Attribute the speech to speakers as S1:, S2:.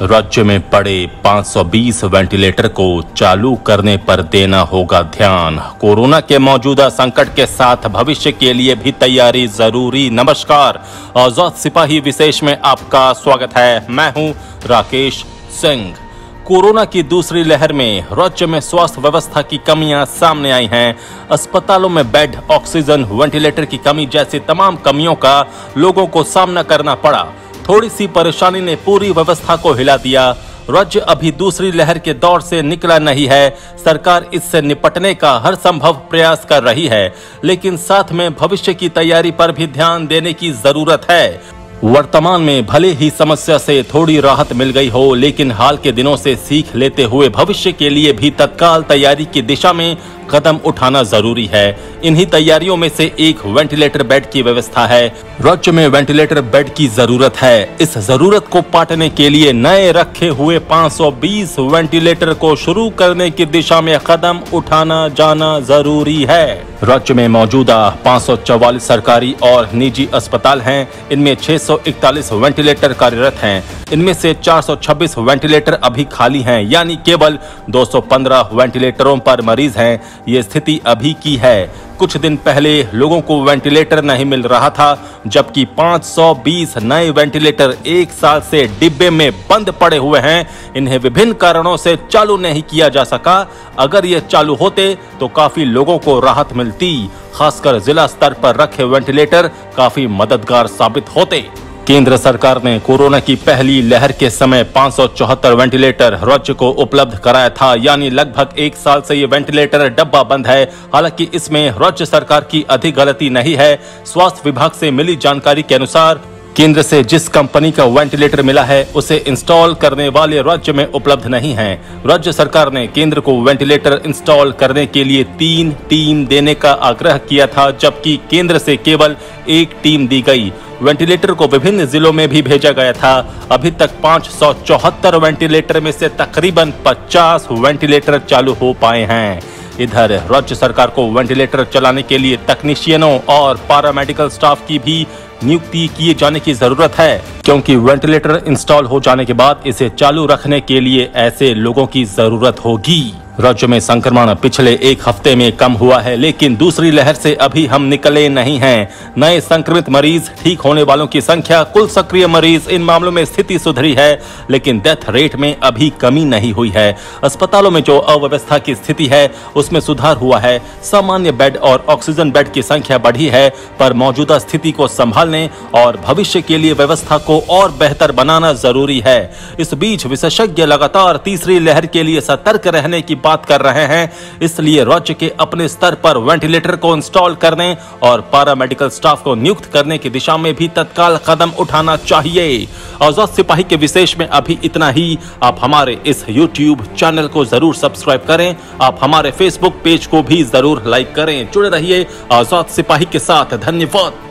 S1: राज्य में पड़े 520 वेंटिलेटर को चालू करने पर देना होगा ध्यान। कोरोना के मौजूदा संकट के साथ भविष्य के लिए भी तैयारी जरूरी। नमस्कार, आजाद सिपाही विशेष में आपका स्वागत है। मैं हूं राकेश सिंह। कोरोना की दूसरी लहर में राज्य में स्वास्थ्य व्यवस्था की कमियां सामने आई हैं। अस्पतालों में बेड, ऑक्सीजन, वेंटिलेटर की कमी जैसी तमाम कमियों का लोगों को सामना करना पड़ा। थोड़ी सी परेशानी ने पूरी व्यवस्था को हिला दिया। राज्य अभी दूसरी लहर के दौर से निकला नहीं है। सरकार इससे निपटने का हर संभव प्रयास कर रही है, लेकिन साथ में भविष्य की तैयारी पर भी ध्यान देने की जरूरत है। वर्तमान में भले ही समस्या से थोड़ी राहत मिल गई हो, लेकिन हाल के दिनों से सीख लेते हुए भविष्य के लिए भी तत्काल तैयारी की दिशा में कदम उठाना जरूरी है। इन्हीं तैयारियों में से एक वेंटिलेटर बेड की व्यवस्था है। राज्य में वेंटिलेटर बेड की जरूरत है। इस जरूरत को पाटने के लिए नए रखे हुए 520 वेंटिलेटर को शुरू करने की दिशा में कदम उठाना जाना जरूरी है। राज्य में मौजूदा 544 सरकारी और निजी अस्पताल हैं। इनमें 641 वेंटिलेटर कार्यरत हैं। इनमें से 426 वेंटिलेटर अभी खाली हैं, यानी केवल 215 वेंटिलेटरों पर मरीज हैं। ये स्थिति अभी की है। कुछ दिन पहले लोगों को वेंटिलेटर नहीं मिल रहा था, जबकि 520 नए वेंटिलेटर एक साल से डिब्बे में बंद पड़े हुए हैं। इन्हें विभिन्न कारणों से चालू नहीं किया जा सका। अगर ये चालू होते तो काफी लोगों को राहत मिलती। खासकर जिला स्तर पर रखे वेंटिलेटर काफी मददगार साबित होते। केंद्र सरकार ने कोरोना की पहली लहर के समय 574 वेंटिलेटर राज्य को उपलब्ध कराया था, यानी लगभग एक साल से ये वेंटिलेटर डब्बा बंद है। हालांकि इसमें राज्य सरकार की अधिक गलती नहीं है। स्वास्थ्य विभाग से मिली जानकारी के अनुसार केंद्र से जिस कंपनी का वेंटिलेटर मिला है, उसे इंस्टॉल करने वाले राज्य में उपलब्ध नहीं हैं। राज्य सरकार ने केंद्र को वेंटिलेटर इंस्टॉल करने के लिए 3 टीम देने का आग्रह किया था, जबकि केंद्र से केवल 1 टीम दी गई। वेंटिलेटर को विभिन्न जिलों में भी भेजा गया था। अभी तक 574 वेंटिलेटर में से तकरीबन 50 वेंटिलेटर चालू हो पाए हैं। इधर राज्य सरकार को वेंटिलेटर चलाने के लिए तकनीशियनों और पैरामेडिकल स्टाफ की भी नियुक्ति किए जाने की जरूरत है, क्योंकि वेंटिलेटर इंस्टॉल हो जाने के बाद इसे चालू रखने के लिए ऐसे लोगों की जरूरत होगी। राज्य में संक्रमण पिछले एक हफ्ते में कम हुआ है, लेकिन दूसरी लहर से अभी हम निकले नहीं हैं। नए संक्रमित मरीज, ठीक होने वालों की संख्या, कुल सक्रिय मरीज, इन मामलों में स्थिति सुधरी है, लेकिन डेथ रेट में अभी कमी नहीं हुई है। अस्पतालों में जो अव्यवस्था की स्थिति है उसमें सुधार हुआ है। सामान्य बेड और ऑक्सीजन बेड की संख्या बढ़ी है, पर मौजूदा स्थिति को संभालने और भविष्य के लिए व्यवस्था को और बेहतर बनाना जरूरी है। इस बीच विशेषज्ञ लगातार तीसरी लहर के लिए सतर्क रहने की बात कर रहे हैं। इसलिए राज्य के अपने स्तर पर वेंटिलेटर को इंस्टॉल करने और पैरामेडिकल स्टाफ को नियुक्त करने की दिशा में भी तत्काल कदम उठाना चाहिए। आजाद सिपाही के विशेष में अभी इतना ही। आप हमारे इस YouTube चैनल को जरूर सब्सक्राइब करें। आप हमारे Facebook पेज को भी जरूर लाइक करें। जुड़े रहिए आजाद सिपाही के साथ। धन्यवाद।